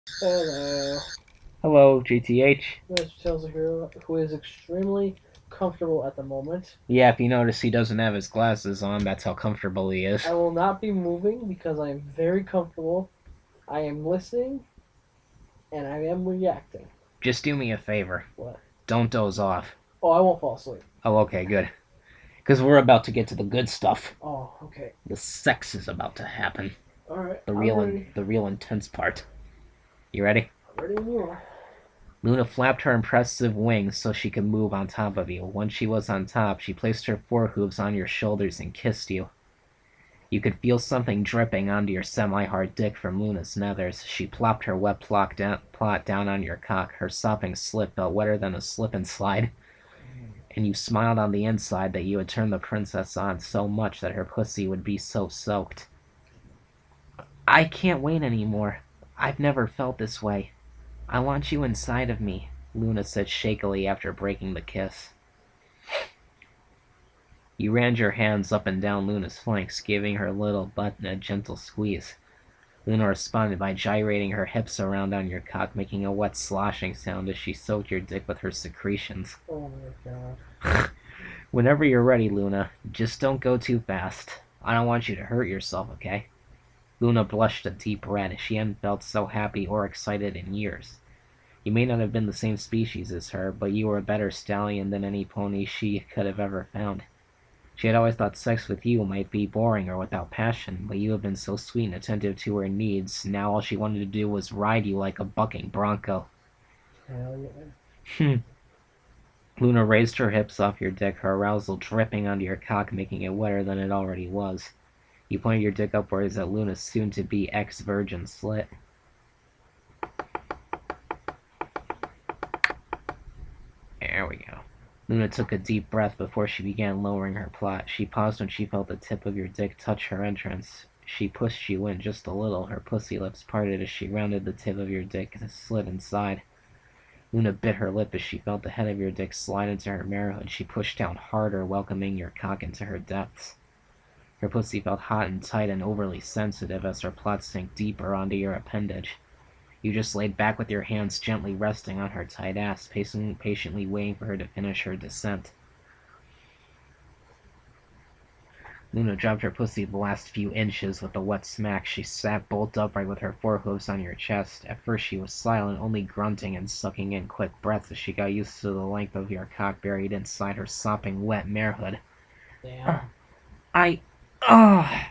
Hello. Hello, GTH. Mr. Tails here, who is extremely comfortable at the moment. Yeah, if you notice he doesn't have his glasses on, that's how comfortable he is. I will not be moving because I am very comfortable. I am listening and I am reacting. Just do me a favor. What? Don't doze off. Oh, I won't fall asleep. Oh, okay, good. Because we're about to get to the good stuff. Oh, okay. The sex is about to happen. Alright, The I'm real, ready. the real intense part. You ready? I'm ready when you are. Luna flapped her impressive wings so she could move on top of you. Once she was on top, she placed her forehooves on your shoulders and kissed you. You could feel something dripping onto your semi-hard dick from Luna's nethers. She plopped her wet plot down on your cock. Her sopping slip felt wetter than a slip and slide, and you smiled on the inside that you had turned the princess on so much that her pussy would be so soaked. I can't wait anymore. I've never felt this way. I want you inside of me, Luna said shakily after breaking the kiss. You ran your hands up and down Luna's flanks, giving her little butt a gentle squeeze. Luna responded by gyrating her hips around on your cock, making a wet sloshing sound as she soaked your dick with her secretions. Oh my god. Whenever you're ready, Luna, just don't go too fast. I don't want you to hurt yourself, okay? Luna blushed a deep red. She hadn't felt so happy or excited in years. You may not have been the same species as her, but you were a better stallion than any pony she could have ever found. She had always thought sex with you might be boring or without passion, but you had been so sweet and attentive to her needs. Now all she wanted to do was ride you like a bucking bronco. Hell yeah. Luna raised her hips off your dick, her arousal dripping onto your cock, making it wetter than it already was. You pointed your dick upwards at Luna's soon-to-be ex-virgin slit. There we go. Luna took a deep breath before she began lowering her plot. She paused when she felt the tip of your dick touch her entrance. She pushed you in just a little. Her pussy lips parted as she rounded the tip of your dick and slid inside. Luna bit her lip as she felt the head of your dick slide into her marrowhood. She pushed down harder, welcoming your cock into her depths. Her pussy felt hot and tight and overly sensitive as her plot sank deeper onto your appendage. You just laid back with your hands gently resting on her tight ass, patiently waiting for her to finish her descent. Luna dropped her pussy the last few inches with a wet smack. She sat bolt upright with her forehoofs on your chest. At first she was silent, only grunting and sucking in quick breaths as she got used to the length of your cock buried inside her sopping wet marehood. Damn. I... Ugh!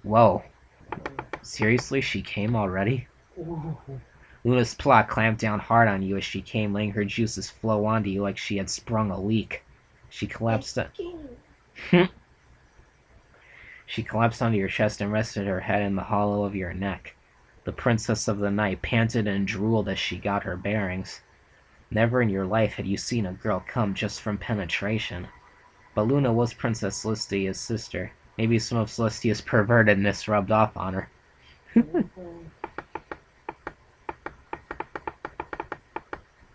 Whoa. Seriously, she came already? Ooh. Luna's plot clamped down hard on you as she came, letting her juices flow onto you like she had sprung a leak. She collapsed. She collapsed onto your chest and rested her head in the hollow of your neck. The princess of the night panted and drooled as she got her bearings. Never in your life had you seen a girl come just from penetration. But Luna was Princess Celestia's sister. Maybe some of Celestia's pervertedness rubbed off on her.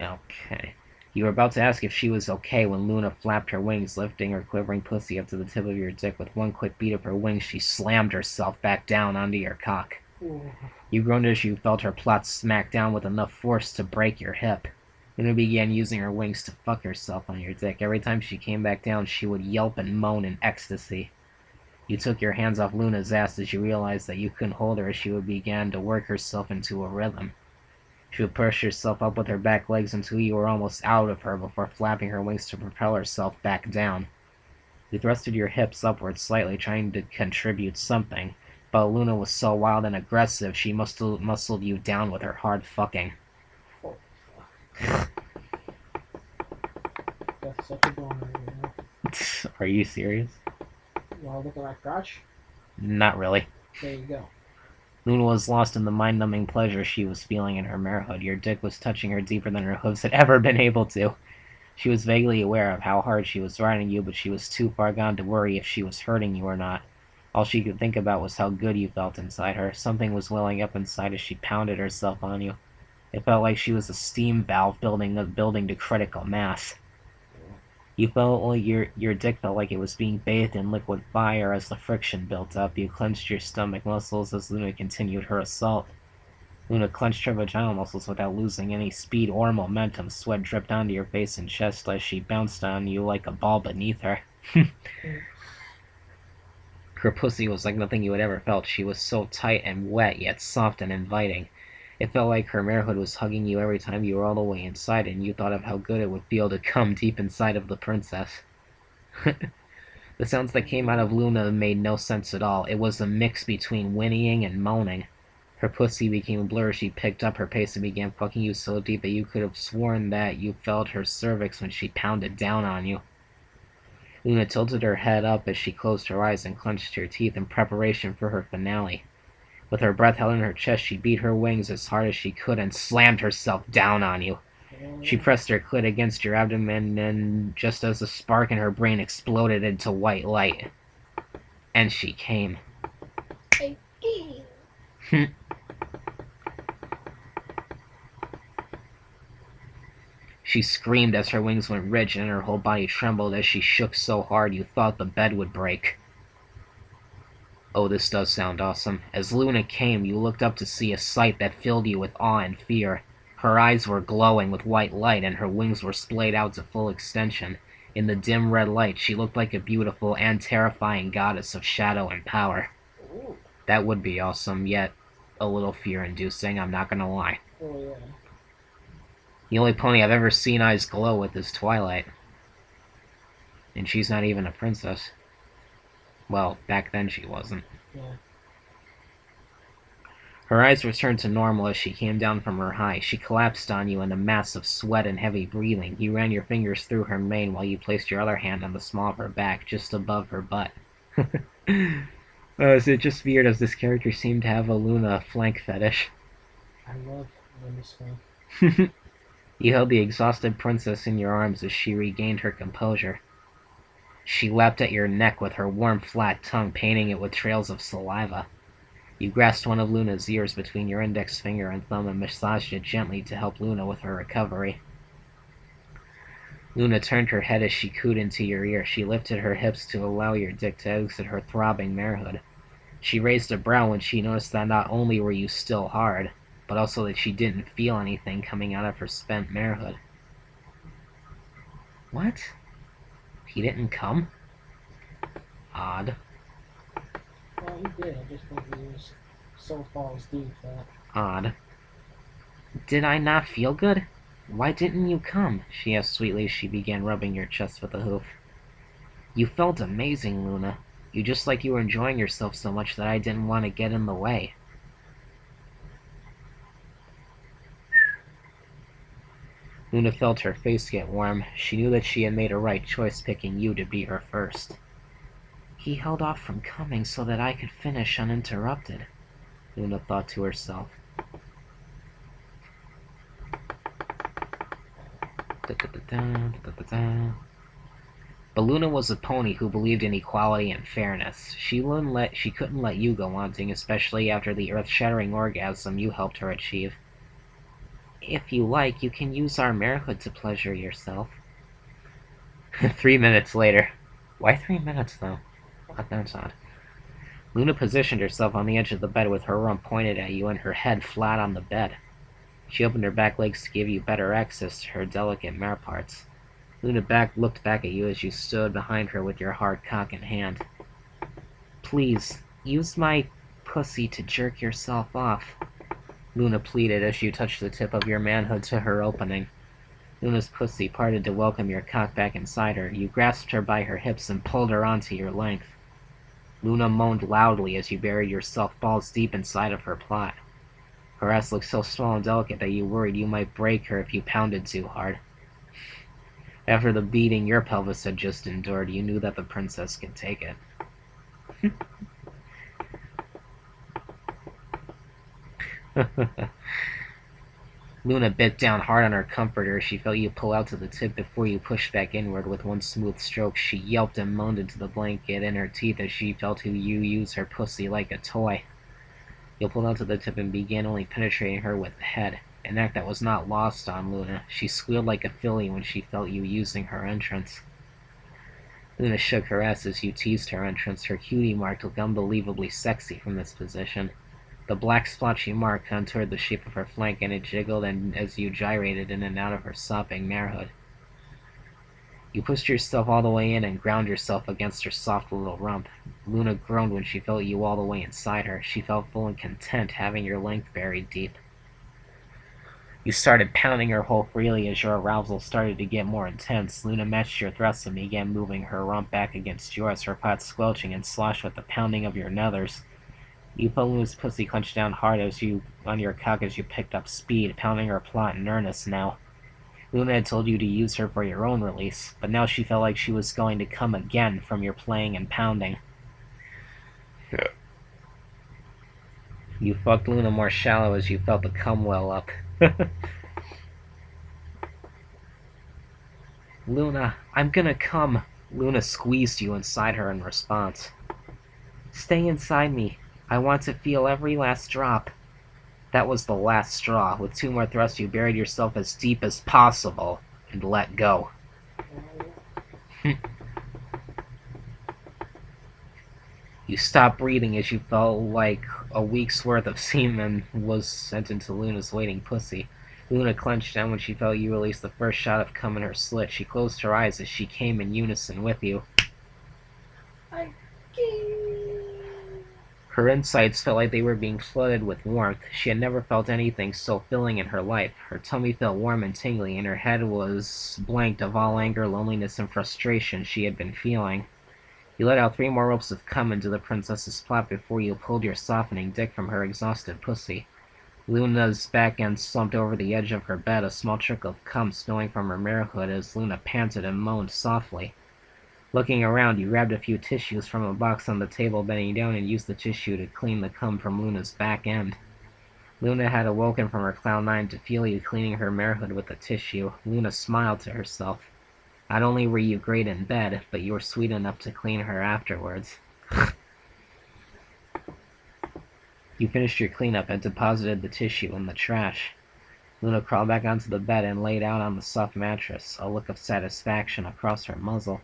Okay. You were about to ask if she was okay when Luna flapped her wings, lifting her quivering pussy up to the tip of your dick. With one quick beat of her wings, she slammed herself back down onto your cock. Ooh. You groaned as you felt her plot smack down with enough force to break your hip. Luna began using her wings to fuck herself on your dick. Every time she came back down, she would yelp and moan in ecstasy. You took your hands off Luna's ass as you realized that you couldn't hold her as she began to work herself into a rhythm. She would push herself up with her back legs until you were almost out of her before flapping her wings to propel herself back down. You thrusted your hips upward slightly, trying to contribute something, but Luna was so wild and aggressive she muscled you down with her hard fucking. Oh, fuck. That's such a boner, you know? Are you serious? You wanna look at my crotch? Not really. There you go. Luna was lost in the mind-numbing pleasure she was feeling in her marehood. Your dick was touching her deeper than her hooves had ever been able to. She was vaguely aware of how hard she was riding you, but she was too far gone to worry if she was hurting you or not. All she could think about was how good you felt inside her. Something was welling up inside as she pounded herself on you. It felt like she was a steam valve building to critical mass. You felt like your dick felt like it was being bathed in liquid fire as the friction built up. You clenched your stomach muscles as Luna continued her assault. Luna clenched her vaginal muscles without losing any speed or momentum. Sweat dripped onto your face and chest as she bounced on you like a ball beneath her. Her pussy was like nothing you had ever felt. She was so tight and wet, yet soft and inviting. It felt like her marehood was hugging you every time you were all the way inside, and you thought of how good it would feel to come deep inside of the princess. The sounds that came out of Luna made no sense at all. It was a mix between whinnying and moaning. Her pussy became a blur as she picked up her pace and began fucking you so deep that you could have sworn that you felt her cervix when she pounded down on you. Luna tilted her head up as she closed her eyes and clenched her teeth in preparation for her finale. With her breath held in her chest, she beat her wings as hard as she could and slammed herself down on you. She pressed her clit against your abdomen, and just as a spark in her brain exploded into white light. And she came. I came. She screamed as her wings went rigid and her whole body trembled as she shook so hard you thought the bed would break. Oh, this does sound awesome. As Luna came, you looked up to see a sight that filled you with awe and fear. Her eyes were glowing with white light, and her wings were splayed out to full extension. In the dim red light, she looked like a beautiful and terrifying goddess of shadow and power. Ooh. That would be awesome, yet a little fear-inducing, I'm not gonna lie. Oh, yeah. The only pony I've ever seen eyes glow with is Twilight. And she's not even a princess. Well, back then she wasn't. Yeah. Her eyes returned to normal as she came down from her high. She collapsed on you in a mass of sweat and heavy breathing. You ran your fingers through her mane while you placed your other hand on the small of her back, just above her butt. Is it just weird as this character seemed to have a Luna flank fetish? I love Luna's flank. You held the exhausted princess in your arms as she regained her composure. She lapped at your neck with her warm, flat tongue, painting it with trails of saliva. You grasped one of Luna's ears between your index finger and thumb and massaged it gently to help Luna with her recovery. Luna turned her head as she cooed into your ear. She lifted her hips to allow your dick to exit her throbbing marehood. She raised a brow when she noticed that not only were you still hard, but also that she didn't feel anything coming out of her spent marehood. What? He didn't come? Odd. Well, he did. I just think he was so balls deep that. Odd. Did I not feel good? Why didn't you come? She asked sweetly as she began rubbing your chest with a hoof. You felt amazing, Luna. You just like you were enjoying yourself so much that I didn't want to get in the way. Luna felt her face get warm. She knew that she had made a right choice picking you to be her first. He held off from coming so that I could finish uninterrupted, Luna thought to herself. But Luna was a pony who believed in equality and fairness. She couldn't let you go wanting, especially after the earth-shattering orgasm you helped her achieve. If you like, you can use our marehood to pleasure yourself. 3 minutes later. Why 3 minutes, though? That's odd. Luna positioned herself on the edge of the bed with her rump pointed at you and her head flat on the bed. She opened her back legs to give you better access to her delicate mare parts. Luna looked back at you as you stood behind her with your hard cock in hand. Please, use my pussy to jerk yourself off, Luna pleaded as you touched the tip of your manhood to her opening. Luna's pussy parted to welcome your cock back inside her. You grasped her by her hips and pulled her onto your length. Luna moaned loudly as you buried yourself balls deep inside of her plot. Her ass looked so small and delicate that you worried you might break her if you pounded too hard. After the beating your pelvis had just endured, you knew that the princess could take it. Luna bit down hard on her comforter as she felt you pull out to the tip before you pushed back inward with one smooth stroke. She yelped and moaned into the blanket in her teeth as she felt you use her pussy like a toy. You pulled out to the tip and began only penetrating her with the head, an act that was not lost on Luna. She squealed like a filly when she felt you using her entrance. Luna shook her ass as you teased her entrance. Her cutie mark looked unbelievably sexy from this position. The black splotchy mark contoured the shape of her flank, and it jiggled and as you gyrated in and out of her sopping marehood. You pushed yourself all the way in and ground yourself against her soft little rump. Luna groaned when she felt you all the way inside her. She felt full and content, having your length buried deep. You started pounding her hole freely as your arousal started to get more intense. Luna matched your thrusts and began moving her rump back against yours, her pot squelching and sloshed with the pounding of your nethers. You felt Luna's pussy clench down hard on your cock as you picked up speed, pounding her plot in earnest now. Luna had told you to use her for your own release, but now she felt like she was going to come again from your playing and pounding. Yeah. You fucked Luna more shallow as you felt the cum well up. Luna, I'm gonna come. Luna squeezed you inside her in response. Stay inside me. I want to feel every last drop. That was the last straw. With 2 more thrusts, you buried yourself as deep as possible and let go. You stopped breathing as you felt like a week's worth of semen was sent into Luna's waiting pussy. Luna clenched down when she felt you release the first shot of cum in her slit. She closed her eyes as she came in unison with you. Her insides felt like they were being flooded with warmth. She had never felt anything so filling in her life. Her tummy felt warm and tingly, and her head was blanked of all anger, loneliness, and frustration she had been feeling. You let out 3 more ropes of cum into the princess's plot before you pulled your softening dick from her exhausted pussy. Luna's back end slumped over the edge of her bed, a small trickle of cum spilling from her marehood as Luna panted and moaned softly. Looking around, you grabbed a few tissues from a box on the table, bending down and used the tissue to clean the cum from Luna's back end. Luna had awoken from her cloud 9 to feel you cleaning her marehood with the tissue. Luna smiled to herself. Not only were you great in bed, but you were sweet enough to clean her afterwards. You finished your cleanup and deposited the tissue in the trash. Luna crawled back onto the bed and laid out on the soft mattress, a look of satisfaction across her muzzle.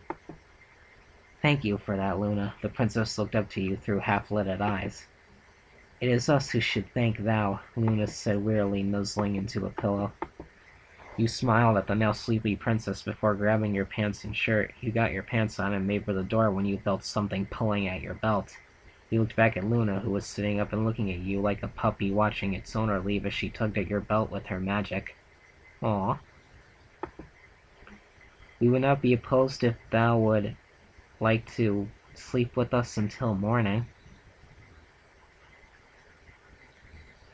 Thank you for that, Luna. The princess looked up to you through half-lidded eyes. It is us who should thank thou, Luna said wearily, nuzzling into a pillow. You smiled at the now sleepy princess before grabbing your pants and shirt. You got your pants on and made for the door when you felt something pulling at your belt. You looked back at Luna, who was sitting up and looking at you like a puppy watching its owner leave as she tugged at your belt with her magic. Aw. We would not be opposed if thou would like to sleep with us until morning.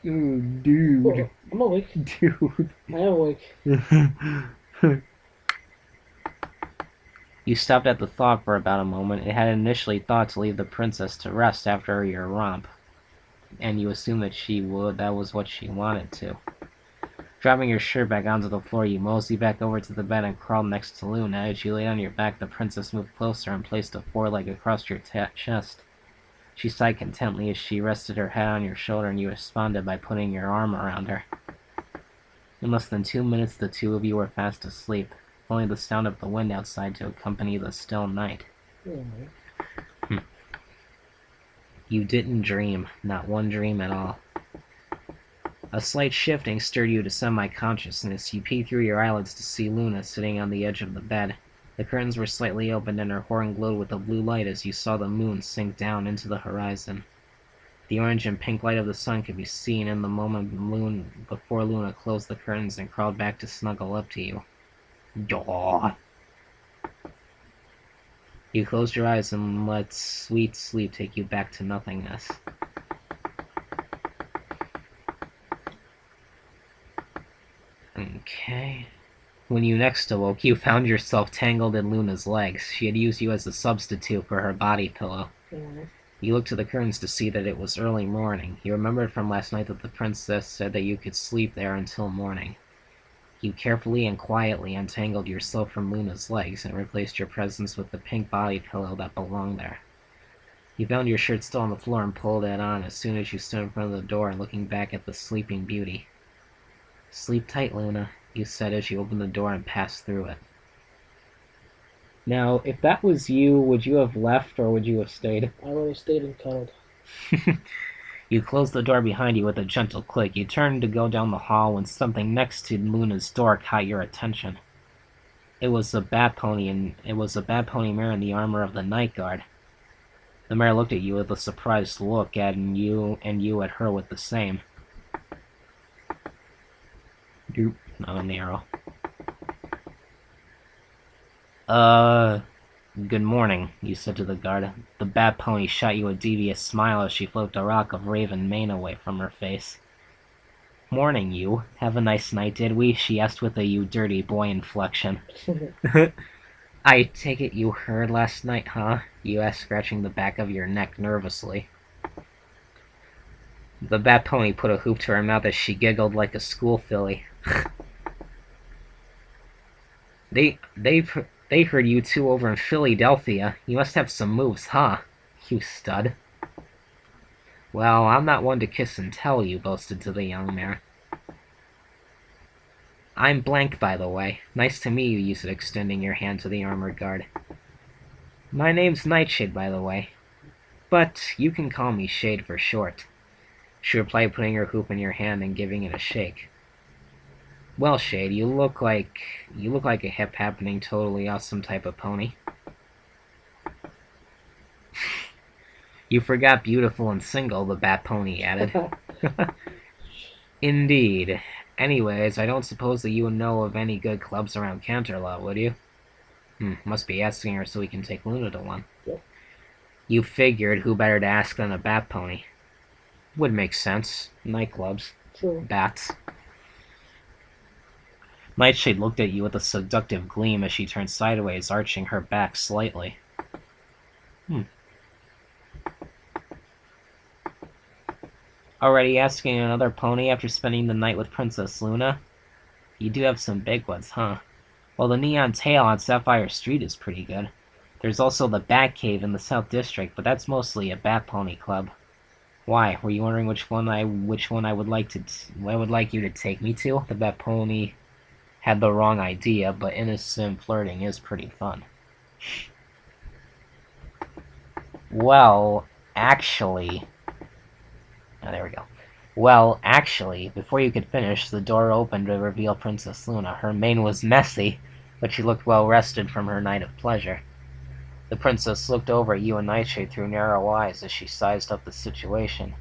Dude. Oh, I'm awake. Dude. I am awake. You stopped at the thought for about a moment. It had initially thought to leave the princess to rest after your romp, and you assumed that that was what she wanted to. Dropping your shirt back onto the floor, you moseyed back over to the bed and crawled next to Luna. As you lay on your back, the princess moved closer and placed a foreleg across your chest. She sighed contently as she rested her head on your shoulder, and you responded by putting your arm around her. In less than 2 minutes, the two of you were fast asleep, only the sound of the wind outside to accompany the still night. You didn't dream, not one dream at all. A slight shifting stirred you to semi-consciousness. You peeked through your eyelids to see Luna sitting on the edge of the bed. The curtains were slightly opened and her horn glowed with a blue light as you saw the moon sink down into the horizon. The orange and pink light of the sun could be seen in the moment before Luna closed the curtains and crawled back to snuggle up to you. Yaw. You closed your eyes and let sweet sleep take you back to nothingness. Okay. When you next awoke, you found yourself tangled in Luna's legs. She had used you as a substitute for her body pillow. You looked to the curtains to see that it was early morning. You remembered from last night that the princess said that you could sleep there until morning. You carefully and quietly untangled yourself from Luna's legs and replaced your presents with the pink body pillow that belonged there. You found your shirt still on the floor and pulled it on as soon as you stood in front of the door looking back at the sleeping beauty. Sleep tight, Luna, you said as you opened the door and passed through it. Now, if that was you, would you have left or would you have stayed? I would have stayed and cuddled. You closed the door behind you with a gentle click. You turned to go down the hall when something next to Luna's door caught your attention. It was a bat pony, and it was a bat pony mare in the armor of the night guard. The mare looked at you with a surprised look, and you at her with the same. Doop. Not an arrow. Good morning, you said to the guard. The bat pony shot you a devious smile as she flipped a rock of raven mane away from her face. Morning, you. Have a nice night, did we? She asked with a you dirty boy inflection. I take it you heard last night, huh? You asked, scratching the back of your neck nervously. The bat pony put a hoop to her mouth as she giggled like a school filly. They heard you two over in Philadelphia. You must have some moves, huh? You stud. Well, I'm not one to kiss and tell, you boasted to the young mare. I'm Blank, by the way. Nice to meet you, you said, extending your hand to the armored guard. My name's Nightshade, by the way. But you can call me Shade for short, she replied, putting her hoop in your hand and giving it a shake. Well, Shade, you look like a hip happening, totally awesome type of pony. You forgot beautiful and single, the bat pony added. Indeed. Anyways, I don't suppose that you would know of any good clubs around Canterlot, would you? Must be asking her so we can take Luna to one. Yep. You figured who better to ask than a bat pony. Would make sense. Nightclubs. True. Bats. Nightshade looked at you with a seductive gleam as she turned sideways, arching her back slightly. Already asking another pony after spending the night with Princess Luna? You do have some big ones, huh? Well, the Neon Tail on Sapphire Street is pretty good. There's also the Bat Cave in the South District, but that's mostly a bat pony club. Why? Were you wondering which one I would like you to take me to? The bat pony had the wrong idea, but innocent flirting is pretty fun. Well, actually... Oh, there we go. Well, actually, before you could finish, the door opened to reveal Princess Luna. Her mane was messy, but she looked well rested from her night of pleasure. The princess looked over at you and Nightshade through narrow eyes as she sized up the situation.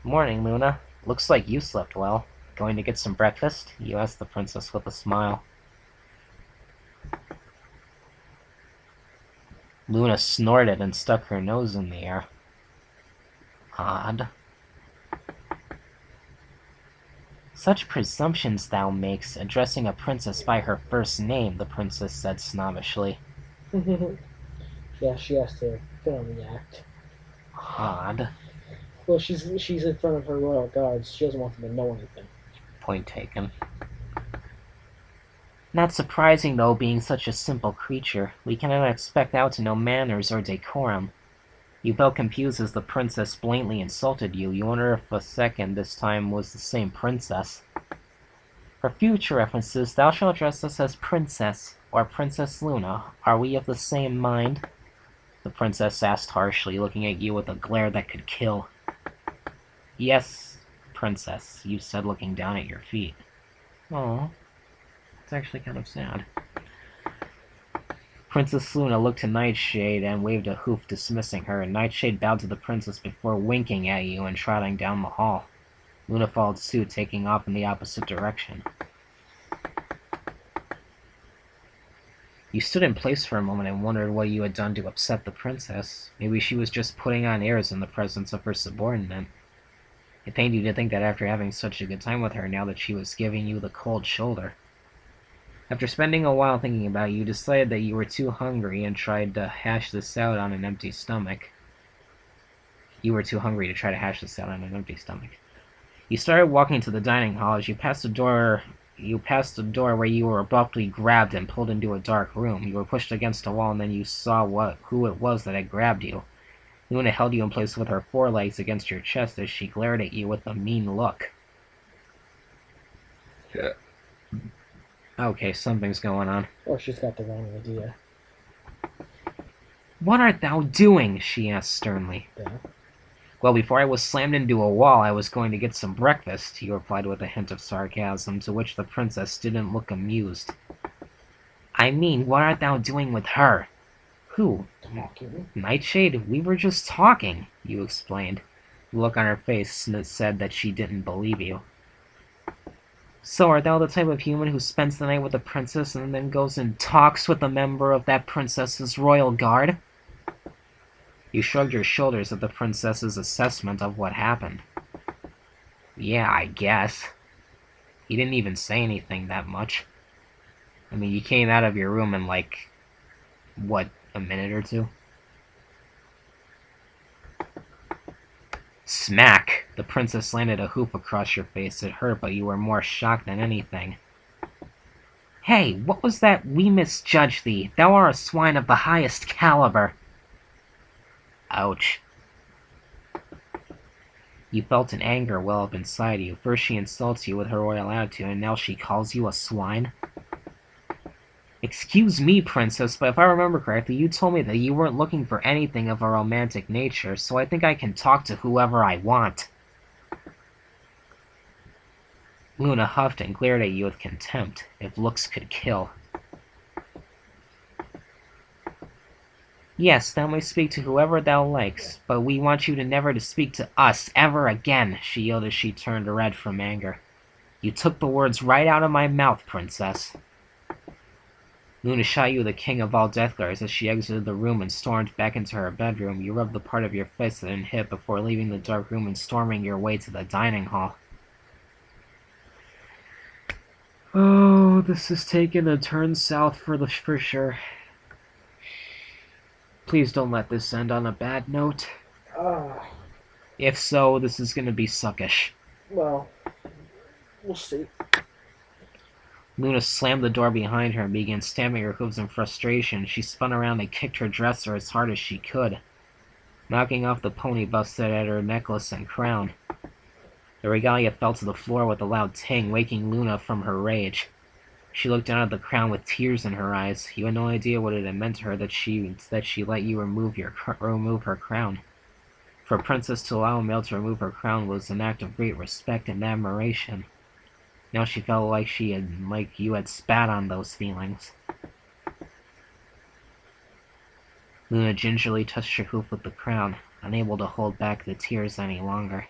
Morning, Luna. Looks like you slept well. Going to get some breakfast? You asked the princess with a smile. Luna snorted and stuck her nose in the air. Odd. Such presumptions thou makes, addressing a princess by her first name, the princess said snobbishly. Yeah, she has to film the act. Odd. Well, she's in front of her royal guards. She doesn't want them to know anything. Point taken. Not surprising, though, being such a simple creature. We cannot expect thou to know manners or decorum. You felt confused as the princess blatantly insulted you. You wonder if a second this time was the same princess. For future references, thou shalt address us as Princess, or Princess Luna. Are we of the same mind? The princess asked harshly, looking at you with a glare that could kill. Yes, Princess, you said, looking down at your feet. Oh, it's actually kind of sad. Princess Luna looked to Nightshade and waved a hoof, dismissing her. Nightshade bowed to the princess before winking at you and trotting down the hall. Luna followed suit, taking off in the opposite direction. You stood in place for a moment and wondered what you had done to upset the princess. Maybe she was just putting on airs in the presence of her subordinate. It pained you to think that after having such a good time with her, now that she was giving you the cold shoulder. After spending a while thinking about it, you decided that you were too hungry and tried to hash this out on an empty stomach. You were too hungry to try to hash this out on an empty stomach. You started walking to the dining hall. As you passed the door where you were abruptly grabbed and pulled into a dark room. You were pushed against a wall, and then you saw who it was that had grabbed you. Luna held you in place with her forelegs against your chest as she glared at you with a mean look. Yeah. Okay, something's going on. Or she's got the wrong idea. What art thou doing? She asked sternly. Yeah. Well, before I was slammed into a wall, I was going to get some breakfast, he replied with a hint of sarcasm, to which the princess didn't look amused. I mean, what art thou doing with her? Who? Talking. Nightshade? We were just talking, you explained. The look on her face said that she didn't believe you. So art thou the type of human who spends the night with a princess and then goes and talks with a member of that princess's royal guard? You shrugged your shoulders at the princess's assessment of what happened. Yeah, I guess. He didn't even say anything that much. I mean, you came out of your room in like, what, a minute or two? Smack! The princess landed a hoop across your face. It hurt, but you were more shocked than anything. Hey, what was that? We misjudged thee. Thou art a swine of the highest caliber. Ouch. You felt an anger well up inside you. First she insults you with her royal attitude, and now she calls you a swine? Excuse me, princess, but if I remember correctly, you told me that you weren't looking for anything of a romantic nature, so I think I can talk to whoever I want. Luna huffed and glared at you with contempt, if looks could kill. Yes, thou may speak to whoever thou likes, but we want you never to speak to us ever again, she yelled as she turned red from anger. You took the words right out of my mouth, princess. Luna shot you the king of all death glares as she exited the room and stormed back into her bedroom. You rubbed the part of your face that didn't hit before leaving the dark room and storming your way to the dining hall. Oh, this is taking a turn south for sure. Please don't let this end on a bad note. If so, this is gonna be suckish. Well, we'll see. Luna slammed the door behind her and began stamping her hooves in frustration. She spun around and kicked her dresser as hard as she could, knocking off the pony busted at her necklace and crown. The regalia fell to the floor with a loud ting, waking Luna from her rage. She looked down at the crown with tears in her eyes. You had no idea what it had meant to her that she let you remove her crown. For a princess to allow a male to remove her crown was an act of great respect and admiration. Now she felt like you had spat on those feelings. Luna gingerly touched her hoof with the crown, unable to hold back the tears any longer.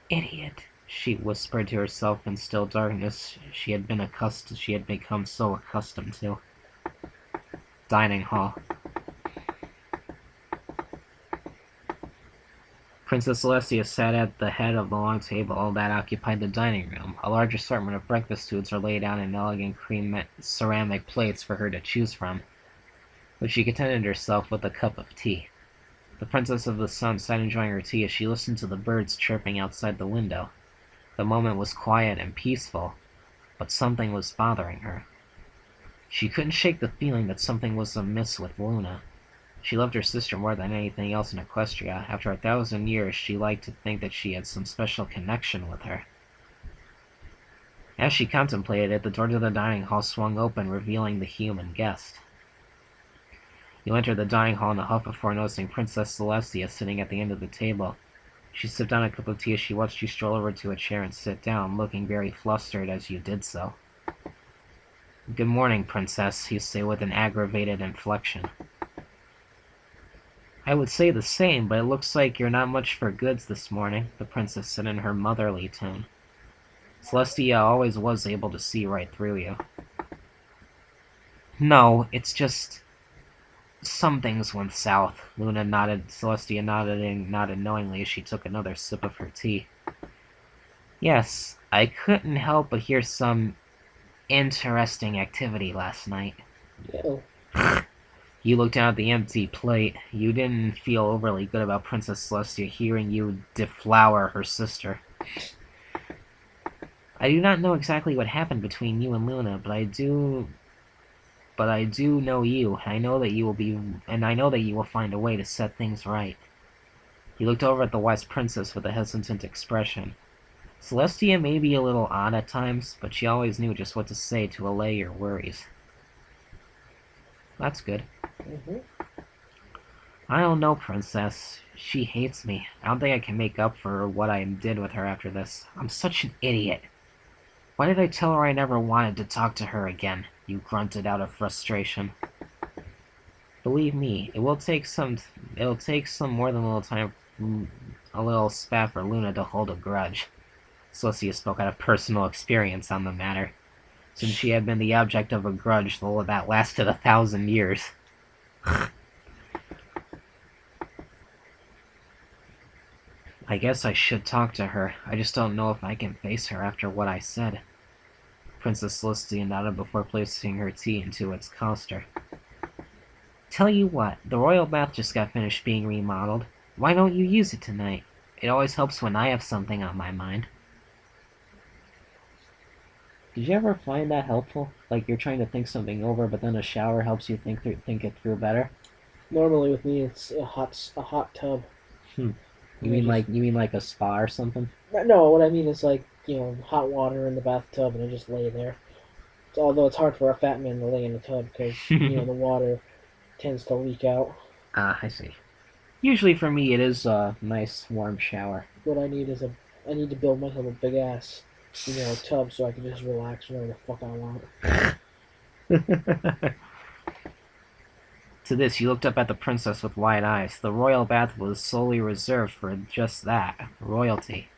Idiot, she whispered to herself in still darkness she had become so accustomed to. Dining hall. Princess Celestia sat at the head of the long table that occupied the dining room. A large assortment of breakfast foods were laid out in elegant ceramic plates for her to choose from, but she contented herself with a cup of tea. The Princess of the Sun sat enjoying her tea as she listened to the birds chirping outside the window. The moment was quiet and peaceful, but something was bothering her. She couldn't shake the feeling that something was amiss with Luna. She loved her sister more than anything else in Equestria. After 1,000 years, she liked to think that she had some special connection with her. As she contemplated it, the door to the dining hall swung open, revealing the human guest. You entered the dining hall in a huff before noticing Princess Celestia sitting at the end of the table. She sipped down a cup of tea as she watched you stroll over to a chair and sit down, looking very flustered as you did so. Good morning, Princess, you say with an aggravated inflection. I would say the same, but it looks like you're not much for goods this morning, the princess said in her motherly tone. Celestia always was able to see right through you. No, it's just... some things went south, Luna nodded. Celestia nodded knowingly as she took another sip of her tea. Yes, I couldn't help but hear some interesting activity last night. Yeah. You looked down at the empty plate. You didn't feel overly good about Princess Celestia hearing you deflower her sister. I do not know exactly what happened between you and Luna, but I do know you. I know that you will find a way to set things right. He looked over at the wise princess with a hesitant expression. Celestia may be a little odd at times, but she always knew just what to say to allay your worries. That's good. Mm-hmm. I don't know, Princess. She hates me. I don't think I can make up for what I did with her after this. I'm such an idiot. Why did I tell her I never wanted to talk to her again? You grunted out of frustration. Believe me, it'll take some more than a little time, a little spat for Luna to hold a grudge. Celestia spoke out of personal experience on the matter, since she had been the object of a grudge that lasted 1,000 years. I guess I should talk to her. I just don't know if I can face her after what I said. Princess Celestia nodded before placing her tea into its coaster. Tell you what, the royal bath just got finished being remodeled. Why don't you use it tonight? It always helps when I have something on my mind. Did you ever find that helpful? Like you're trying to think something over, but then a shower helps you think it through better? Normally with me, it's a hot tub. You mean like a spa or something? No, what I mean is like, hot water in the bathtub and I just lay there. Although it's hard for a fat man to lay in the tub because, the water tends to leak out. Ah, I see. Usually for me it is a nice warm shower. What I need is I need to build myself a big ass, tub so I can just relax whenever the fuck I want. To this, you looked up at the princess with wide eyes. The royal bath was solely reserved for just that, royalty.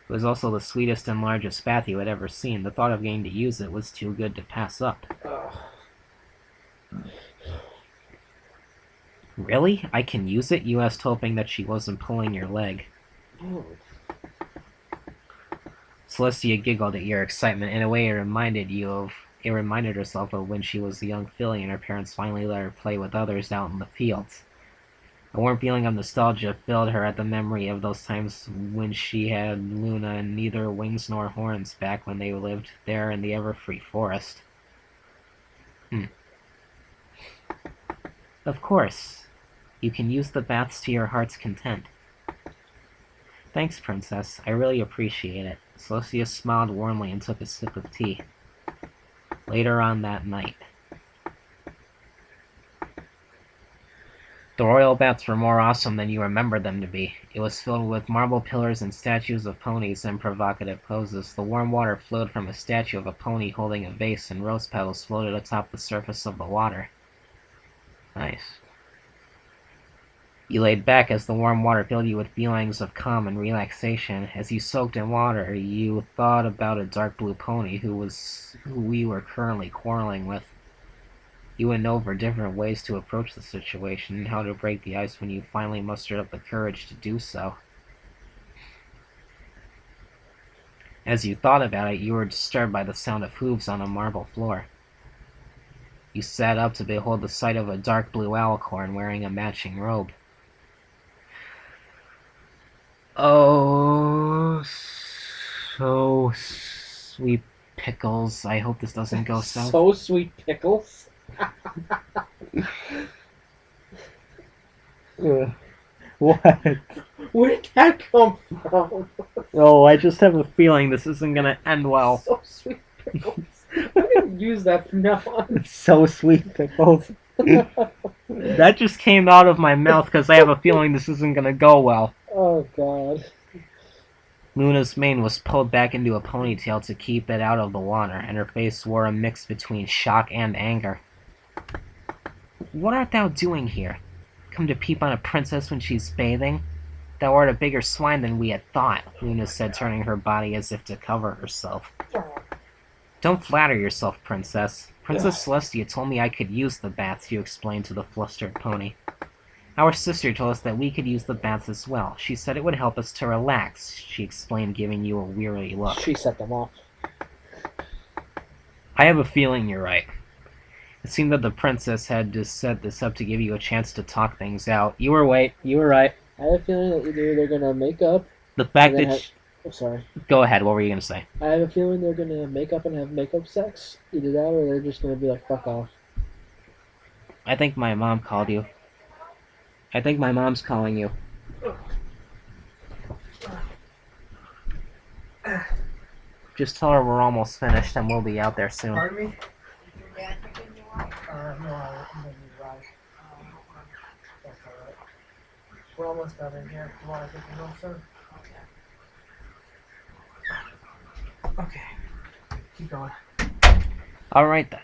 It was also the sweetest and largest bath you had ever seen. The thought of getting to use it was too good to pass up. Really? I can use it? You asked, hoping that she wasn't pulling your leg. Oh. Celestia giggled at your excitement. In a way, it reminded herself of when she was a young filly and her parents finally let her play with others out in the fields. A warm feeling of nostalgia filled her at the memory of those times when she had Luna and neither wings nor horns back when they lived there in the Everfree Forest. Of course. You can use the baths to your heart's content. Thanks, Princess. I really appreciate it. Celestia smiled warmly and took a sip of tea. Later on that night. The royal baths were more awesome than you remembered them to be. It was filled with marble pillars and statues of ponies in provocative poses. The warm water flowed from a statue of a pony holding a vase, and rose petals floated atop the surface of the water. Nice. You laid back as the warm water filled you with feelings of calm and relaxation. As you soaked in water, you thought about a dark blue pony who we were currently quarreling with. You went over different ways to approach the situation and how to break the ice when you finally mustered up the courage to do so. As you thought about it, you were disturbed by the sound of hooves on a marble floor. You sat up to behold the sight of a dark blue alicorn wearing a matching robe. Oh, so sweet pickles. I hope this doesn't go south. So sweet pickles. What? Where did that come from? Oh, I just have a feeling this isn't gonna end well. So sweet pickles. I'm gonna use that from now on. So sweet pickles. That just came out of my mouth because I have a feeling this isn't gonna go well. Oh god. Luna's mane was pulled back into a ponytail to keep it out of the water, and her face wore a mix between shock and anger. What art thou doing here? Come to peep on a princess when she's bathing? Thou art a bigger swine than we had thought, Luna said, turning her body as if to cover herself. Don't flatter yourself, Princess. Princess Celestia told me I could use the baths, you explained to the flustered pony. Our sister told us that we could use the baths as well. She said it would help us to relax, she explained, giving you a weary look. She set them off. I have a feeling you're right. It seemed that the princess had just set this up to give you a chance to talk things out. You were right. I have a feeling that either they're gonna make up. The fact and then that... Oh, sorry. Go ahead, what were you going to say? I have a feeling they're gonna make up and have makeup sex. Either that or they're just gonna be like, fuck off. I think my mom called you. I think my mom's calling you. Just tell her we're almost finished and we'll be out there soon. Pardon me? No, I'm gonna be right. We're almost done in here. You want to take your notes, sir? Okay. Keep going. Alright then.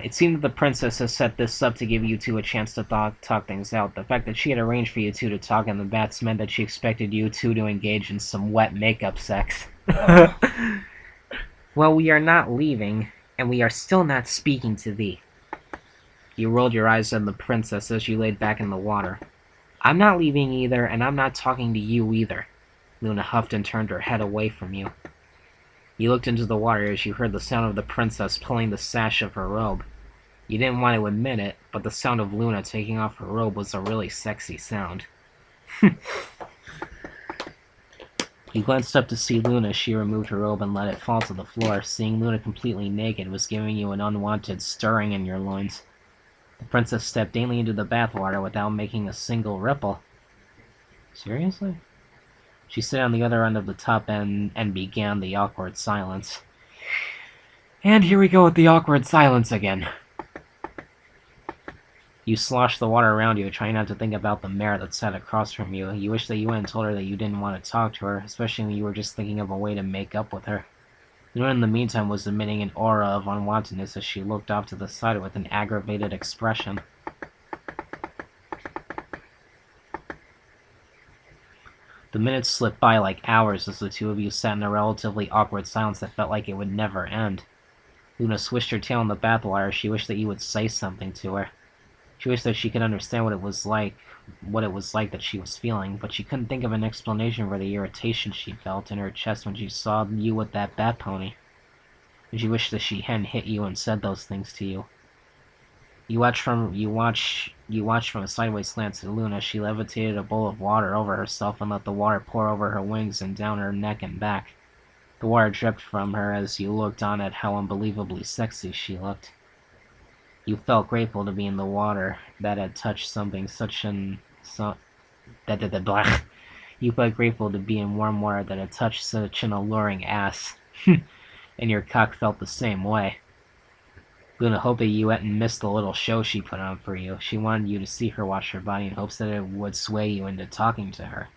It seemed that the princess has set this up to give you two a chance to talk things out. The fact that she had arranged for you two to talk in the baths meant that she expected you two to engage in some wet makeup sex. Well, we are not leaving, and we are still not speaking to thee. You rolled your eyes at the princess as you laid back in the water. I'm not leaving either, and I'm not talking to you either. Luna huffed and turned her head away from you. You looked into the water as you heard the sound of the princess pulling the sash of her robe. You didn't want to admit it, but the sound of Luna taking off her robe was a really sexy sound. You glanced up to see Luna as she removed her robe and let it fall to the floor. Seeing Luna completely naked was giving you an unwanted stirring in your loins. The princess stepped daintily into the bathwater without making a single ripple. Seriously? She sat on the other end of the tub and began the awkward silence. And here we go with the awkward silence again. You sloshed the water around you, trying not to think about the mare that sat across from you. You wished that you went and told her that you didn't want to talk to her, especially when you were just thinking of a way to make up with her. Luna, in the meantime, was emitting an aura of unwantedness as she looked off to the side with an aggravated expression. The minutes slipped by like hours as the two of you sat in a relatively awkward silence that felt like it would never end. Luna swished her tail in the bathwater. She wished that you would say something to her. She wished that she could understand what it was like that she was feeling, but she couldn't think of an explanation for the irritation she felt in her chest when she saw you with that bat pony. And she wished that she hadn't hit you and said those things to you. You watched from a sideways glance at Luna. She levitated a bowl of water over herself and let the water pour over her wings and down her neck and back. The water dripped from her as you looked on at how unbelievably sexy she looked. You felt grateful to be in the water that had touched something such an... You felt grateful to be in warm water that had touched such an alluring ass. And your cock felt the same way. Luna hoped that you hadn't missed the little show she put on for you. She wanted you to see her watch her body in hopes that it would sway you into talking to her.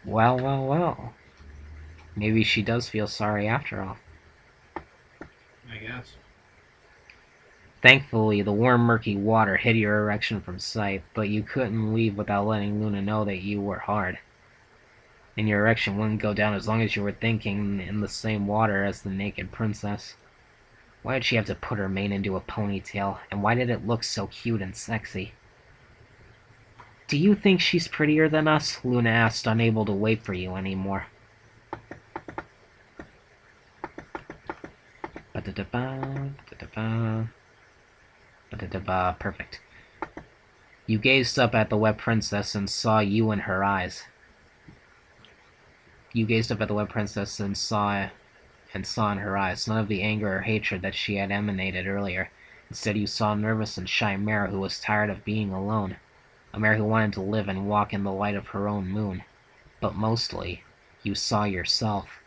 Well, well, well. Maybe she does feel sorry after all. I guess. Thankfully, the warm, murky water hid your erection from sight, but you couldn't leave without letting Luna know that you were hard. And your erection wouldn't go down as long as you were thinking in the same water as the naked princess. Why did she have to put her mane into a ponytail, and why did it look so cute and sexy? Do you think she's prettier than us? Luna asked, unable to wait for you anymore. Perfect. You gazed up at the wet princess and saw you in her eyes. You gazed up at the wet princess and saw in her eyes none of the anger or hatred that she had emanated earlier. Instead, you saw a nervous and shy mare who was tired of being alone. A mare who wanted to live and walk in the light of her own moon. But mostly, you saw yourself.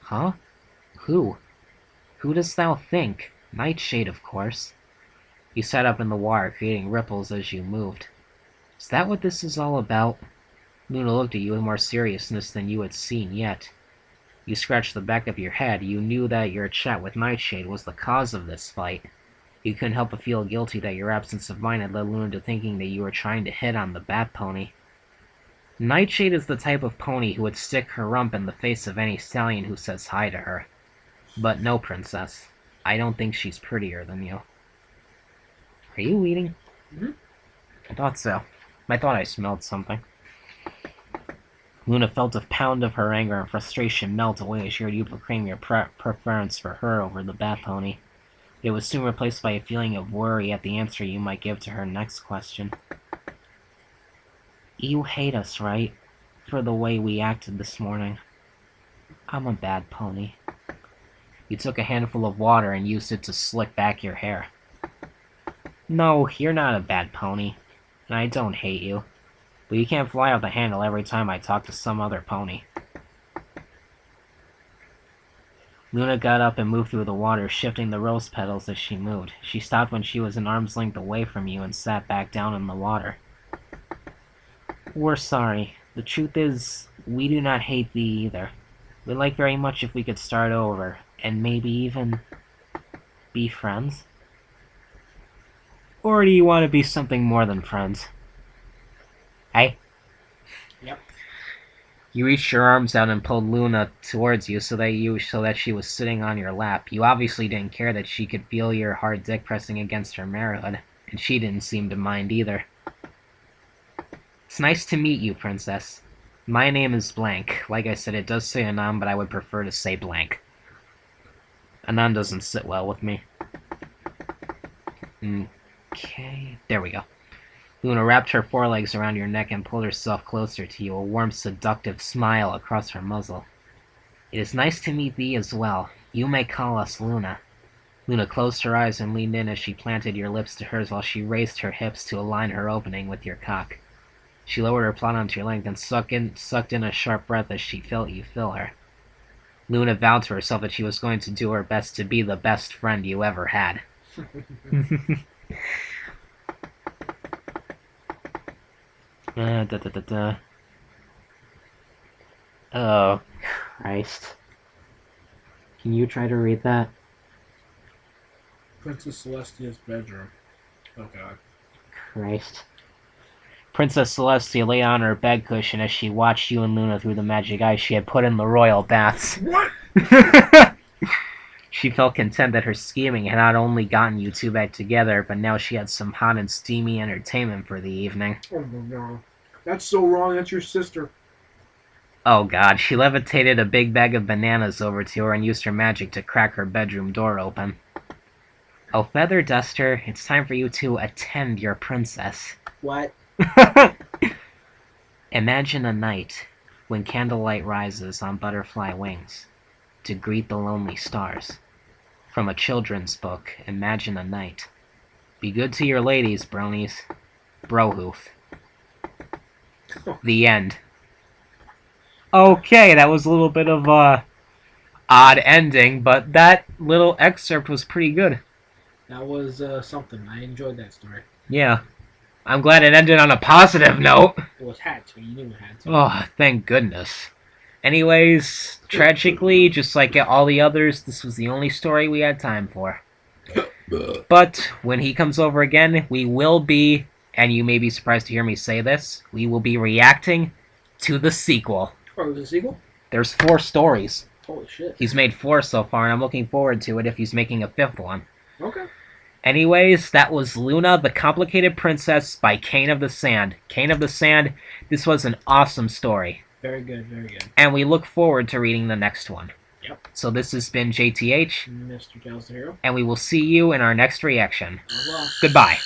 Huh? Who? Who dost thou think? Nightshade, of course. You sat up in the water, creating ripples as you moved. Is that what this is all about? Luna looked at you with more seriousness than you had seen yet. You scratched the back of your head. You knew that your chat with Nightshade was the cause of this fight. You couldn't help but feel guilty that your absence of mind had led Luna to thinking that you were trying to hit on the bat pony. Nightshade is the type of pony who would stick her rump in the face of any stallion who says hi to her. But no, princess. I don't think she's prettier than you. Are you eating? Mm-hmm. I thought so. I thought I smelled something. Luna felt a pound of her anger and frustration melt away as she heard you proclaim your preference for her over the bat pony. It was soon replaced by a feeling of worry at the answer you might give to her next question. You hate us, right? For the way we acted this morning. I'm a bad pony. You took a handful of water and used it to slick back your hair. No, you're not a bad pony, and I don't hate you. But you can't fly off the handle every time I talk to some other pony. Luna got up and moved through the water, shifting the rose petals as she moved. She stopped when she was an arm's length away from you and sat back down in the water. We're sorry. The truth is, we do not hate thee either. We'd like very much if we could start over, and maybe even be friends? Or do you want to be something more than friends? Hey? Yep. You reached your arms out and pulled Luna towards you so that she was sitting on your lap. You obviously didn't care that she could feel your hard dick pressing against her marehood, and she didn't seem to mind either. It's nice to meet you, Princess. My name is Blank. Like I said, it does say Anand, but I would prefer to say Blank. Anand doesn't sit well with me. Okay, there we go. Luna wrapped her forelegs around your neck and pulled herself closer to you, a warm, seductive smile across her muzzle. It is nice to meet thee as well. You may call us Luna. Luna closed her eyes and leaned in as she planted your lips to hers while she raised her hips to align her opening with your cock. She lowered her plot onto your length and sucked in a sharp breath as she felt you fill her. Luna vowed to herself that she was going to do her best to be the best friend you ever had. Oh, Christ. Can you try to read that? Princess Celestia's bedroom. Oh god. Christ. Princess Celestia lay on her bed cushion as she watched you and Luna through the magic eyes she had put in the royal baths. What? She felt content that her scheming had not only gotten you two back together, but now she had some hot and steamy entertainment for the evening. Oh my god. That's so wrong. That's your sister. Oh god, she levitated a big bag of bananas over to her and used her magic to crack her bedroom door open. Oh, Feather Duster, it's time for you to attend your princess. What? Imagine a night when candlelight rises on butterfly wings to greet the lonely stars. From a children's book, Imagine a Night. Be good to your ladies, bronies. Brohoof. The end. Okay, that was a little bit of a odd ending, but that little excerpt was pretty good. That was something. I enjoyed that story. Yeah. I'm glad it ended on a positive note. It was had to. You knew it had to. Oh, thank goodness. Anyways, tragically, just like all the others, this was the only story we had time for. But when he comes over again, we will be, and you may be surprised to hear me say this, we will be reacting to the sequel. Oh, was it a sequel? There's 4 stories. Holy shit. He's made 4 so far, and I'm looking forward to it if he's making a 5th one. Okay. Anyways, that was Luna, the Complicated Princess by Kane of the Sand. Kane of the Sand, this was an awesome story. Very good, very good. And we look forward to reading the next one. Yep. So this has been JTH, Mr. Giles the Hero. and we will see you in our next reaction. Au revoir. Goodbye.